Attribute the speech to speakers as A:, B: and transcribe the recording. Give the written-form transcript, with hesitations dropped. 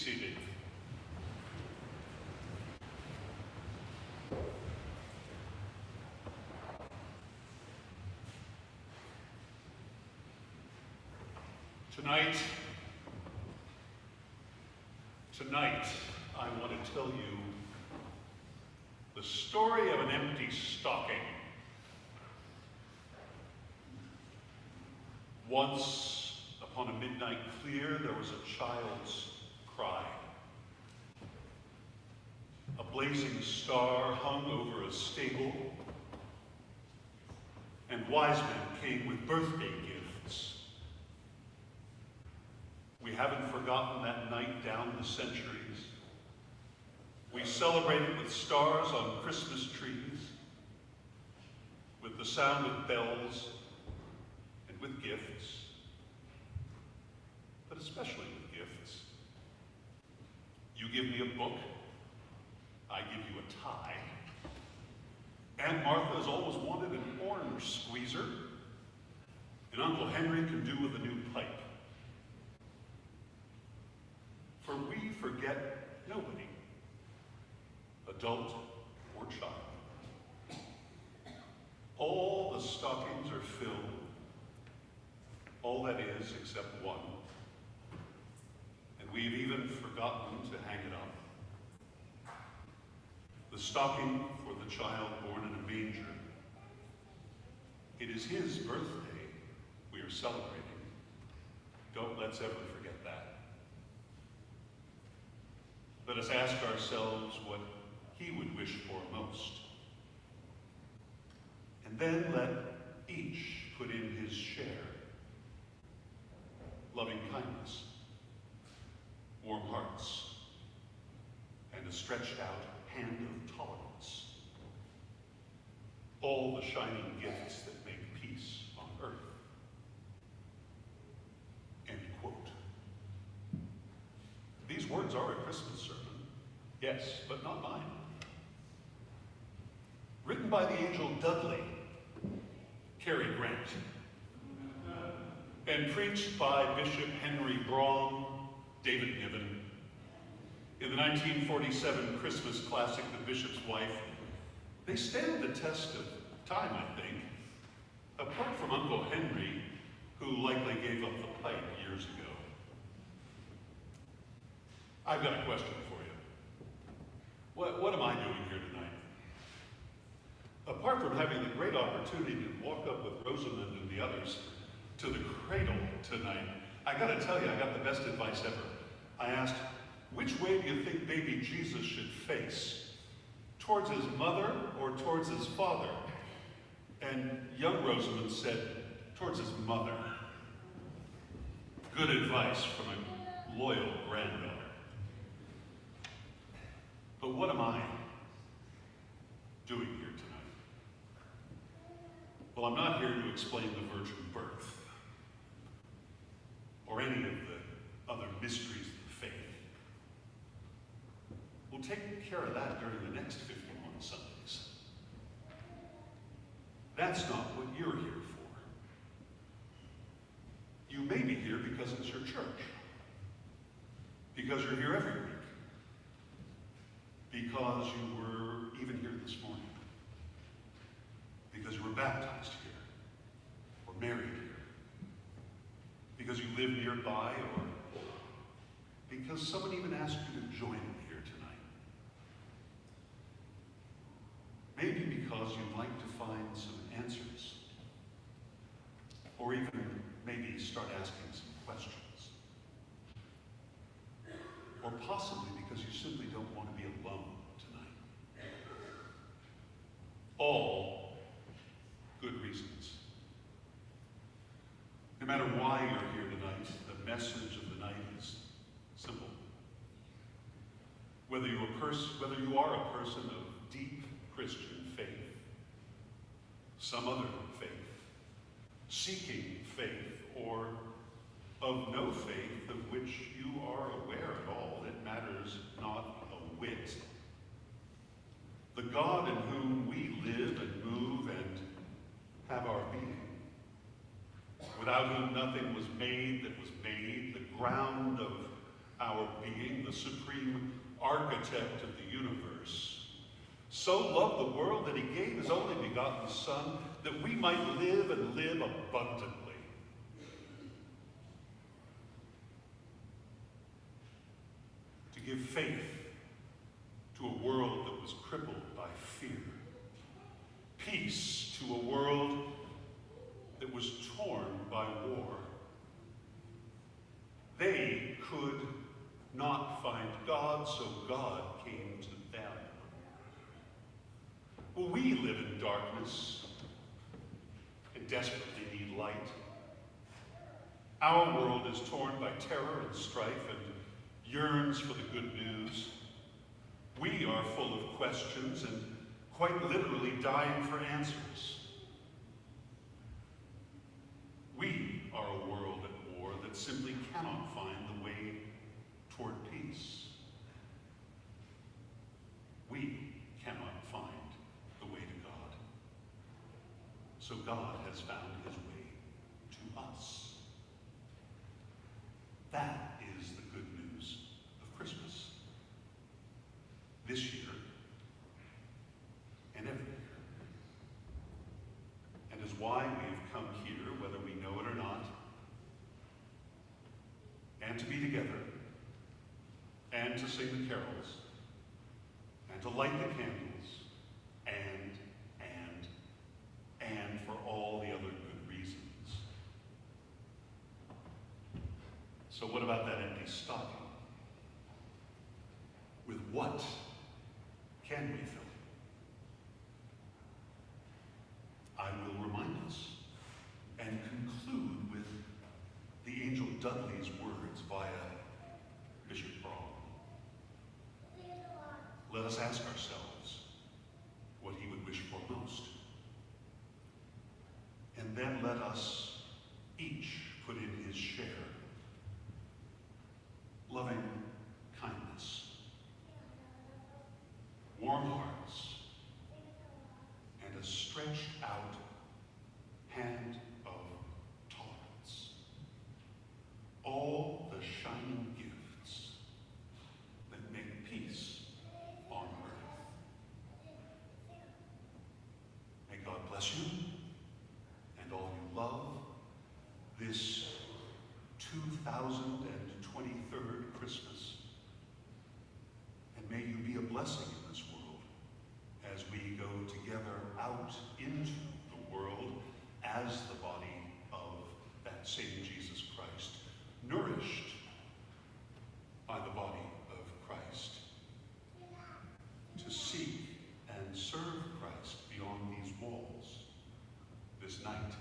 A: seated. Tonight, I want to tell you the story of an empty stocking. Once, upon a midnight clear, there was a child's cry. A blazing star hung over a stable, and wise men came with birthday gifts. We haven't forgotten that night down the centuries. We celebrated with stars on Christmas trees, with the sound of bells, and with gifts, but especially with gifts. You give me a book, I give you a tie. Aunt Martha has always wanted an orange squeezer, and Uncle Henry can do with a new pipe. For we forget nobody, adult or child. All the stockings are filled, all that is except one. And we've even forgotten to hang it up. The stocking for the child born in a manger. It is his birthday we are celebrating. Don't let's ever forget that. Let us ask ourselves what he would wish for most. And then let each put in his share. Loving kindness, warm hearts, and a stretched out hand of tolerance. All the shining gifts that make peace on earth. End quote. These words are a Christmas sermon, yes, but not mine. Written by the angel Dudley, Cary Grant, and preached by Bishop Henry Braun, David Niven, in the 1947 Christmas classic, The Bishop's Wife. They stand the test of time, I think, apart from Uncle Henry, who likely gave up the pipe years ago. I've got a question for you. What am I doing here tonight? Apart from having the great opportunity to walk up with Rosamond and the others to the cradle tonight, I gotta tell you, I got the best advice ever. I asked, which way do you think baby Jesus should face? Towards his mother or towards his father? And young Rosamond said, towards his mother. Good advice from a loyal granddaughter. But what am I doing here tonight? Well, I'm not here to explain the virgin birth or any of the other mysteries of the faith. We'll take care of that during the next 51 Sundays. That's not what you're here for. You may be here because it's your church, because you're here every week, because you were even here this morning, because you were baptized here, or married here, because you live nearby, or because someone even asked you to join me here tonight. Maybe because you'd like to find some answers, or even maybe start asking some questions. Or possibly because you simply don't want to be alone tonight. All good reasons. No matter why you're here tonight, the message of the night is simple. Whether you are a person of deep Christian faith, some other faith, seeking faith, or of no faith of which you are aware at all, it matters not a whit. The God in whom we live and move and have our being, without whom nothing was made that was made, the ground of our being, the supreme architect of the universe, so loved the world that he gave his only begotten Son, that we might live and live abundantly. To give faith to a world that was crippled by fear. Peace to a world that was torn by war. They could not find God, so God came to them. Well, we live in darkness and desperately need light. Our world is torn by terror and strife and yearns for the good news. We are full of questions and quite literally dying for answers. We are a world at war that simply cannot find the way toward peace. We cannot find the way to God. So God has found his way to us. That is the good news of Christmas. This year and every year. And is why we've come here, whether we know it or not, and to be together, and to sing the carols, and to light the candles, and for all the other good reasons. So what about that empty stocking? With what can we fill it? I will remind us and conclude with the angel Dudley's words via Bishop Braun. Let us ask ourselves what he would wish for most. And then let us each put in his share. Loving kindness, warm hearts, and a stretched out hand of tolerance. All the shining gifts that make peace on earth. May God bless you and all you love this 2023rd Christmas. And may you be a blessing in this world as we go together out into the world as the body of that same Jesus Christ, nourished by the body of Christ, to seek and serve Christ beyond these walls this night.